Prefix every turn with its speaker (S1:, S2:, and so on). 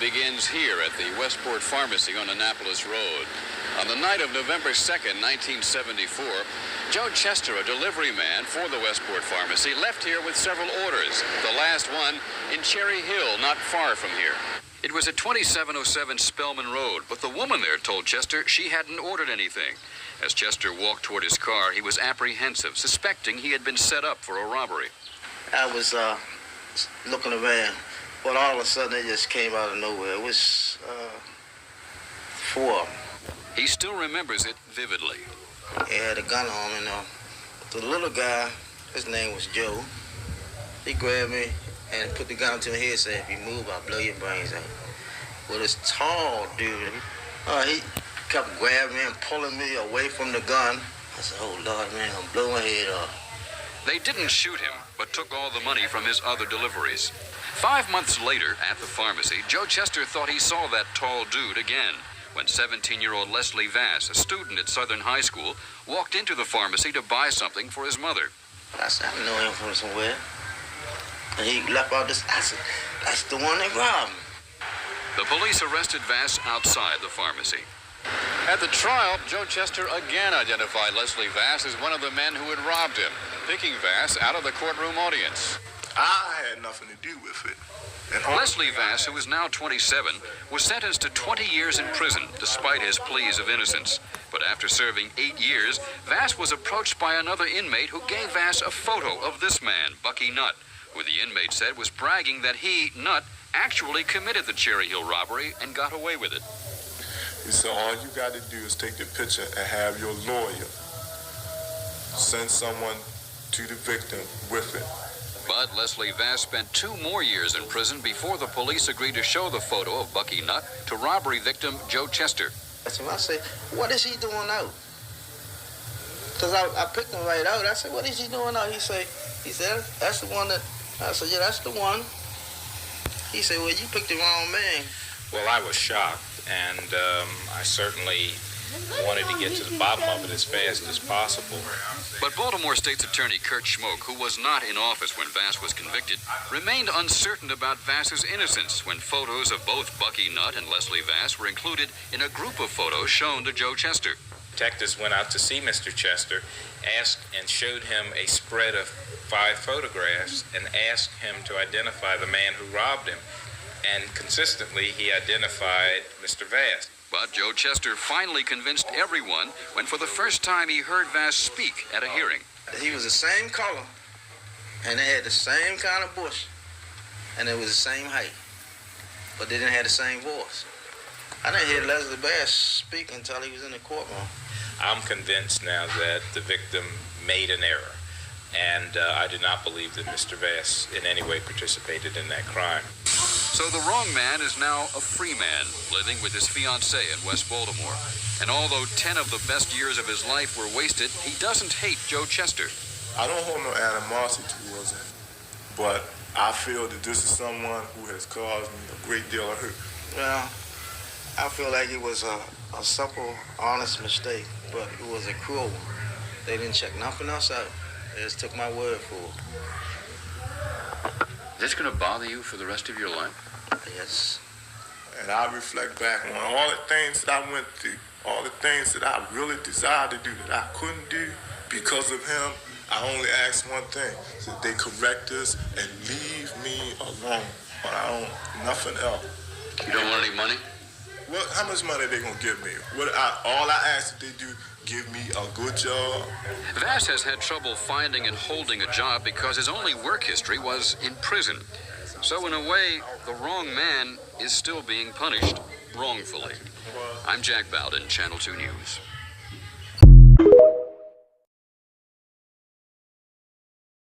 S1: begins here at the Westport Pharmacy on Annapolis Road. On the night of November 2nd, 1974, Joe Chester, a delivery man for the Westport Pharmacy, left here with several orders. The last one in Cherry Hill, not far from here. It was at 2707 Spellman Road, but the woman there told Chester she hadn't ordered anything. As Chester walked toward his car, he was apprehensive, suspecting he had been set up for a robbery.
S2: I was looking around, but all of a sudden it just came out of nowhere. It was 4 of them.
S1: He still remembers it vividly.
S2: He had a gun on him, the little guy, his name was Joe. He grabbed me and put the gun to my head and said, "If you move, I'll blow your brains out." Well, this tall dude, he kept grabbing me and pulling me away from the gun. I said, "Oh, Lord, man, I'm blowing my head off."
S1: They didn't shoot him, but took all the money from his other deliveries. 5 months later, at the pharmacy, Joe Chester thought he saw that tall dude again when 17-year-old Leslie Vass, a student at Southern High School, walked into the pharmacy to buy something for his mother.
S2: I said, "I know him from somewhere." And he left out this. I said, "That's the one that robbed me."
S1: The police arrested Vass outside the pharmacy. At the trial, Joe Chester again identified Leslie Vass as one of the men who had robbed him, picking Vass out of the courtroom audience.
S3: I had nothing to do with it.
S1: Leslie Vass, who is now 27, was sentenced to 20 years in prison despite his pleas of innocence. But after serving 8 years, Vass was approached by another inmate who gave Vass a photo of this man, Bucky Nutt, who the inmate said was bragging that he, Nutt, actually committed the Cherry Hill robbery and got away with it.
S3: He said, all you got to do is take the picture and have your lawyer send someone to the victim with it.
S1: But Leslie Vass spent 2 more years in prison before the police agreed to show the photo of Bucky Nutt to robbery victim Joe Chester.
S2: I said, "What is he doing out?" Because I picked him right out. I said, "What is he doing out?" He said, "That's the one that..." I said, "Yeah, that's the one." He said, "Well, you picked the wrong man."
S4: Well, I was shocked, and I certainly wanted to get to the bottom of it as fast as possible.
S1: But Baltimore State's Attorney Kurt Schmoke, who was not in office when Vass was convicted, remained uncertain about Vass's innocence when photos of both Bucky Nutt and Leslie Vass were included in a group of photos shown to Joe Chester.
S4: Detectives went out to see Mr. Chester, asked and showed him a spread of 5 photographs, and asked him to identify the man who robbed him. And consistently, he identified Mr. Vass.
S1: But Joe Chester finally convinced everyone when for the first time he heard Vass speak at a hearing.
S2: He was the same color, and they had the same kind of bush, and it was the same height, but they didn't have the same voice. I didn't hear Leslie Vass speak until he was in the courtroom.
S4: I'm convinced now that the victim made an error, and I do not believe that Mr. Vass in any way participated in that crime.
S1: So the wrong man is now a free man, living with his fiancée in West Baltimore. And although 10 of the best years of his life were wasted, he doesn't hate Joe Chester.
S3: I don't hold no animosity towards him, but I feel that this is someone who has caused me a great deal of hurt.
S2: Well, I feel like it was a simple, honest mistake, but it was a cruel one. They didn't check nothing else out. They just took my word for it.
S1: Is this going to bother you for the rest of your life?
S2: Yes.
S3: And I reflect back on all the things that I went through, all the things that I really desired to do that I couldn't do because of him. I only ask one thing, that they correct us and leave me alone. But I don't, nothing else.
S1: You don't want any money?
S3: Well, how much money are they going to give me? All I ask that they do, give me a good job.
S1: Vass has had trouble finding and holding a job because his only work history was in prison. So in a way, the wrong man is still being punished wrongfully. I'm Jack Bowden, Channel 2 News.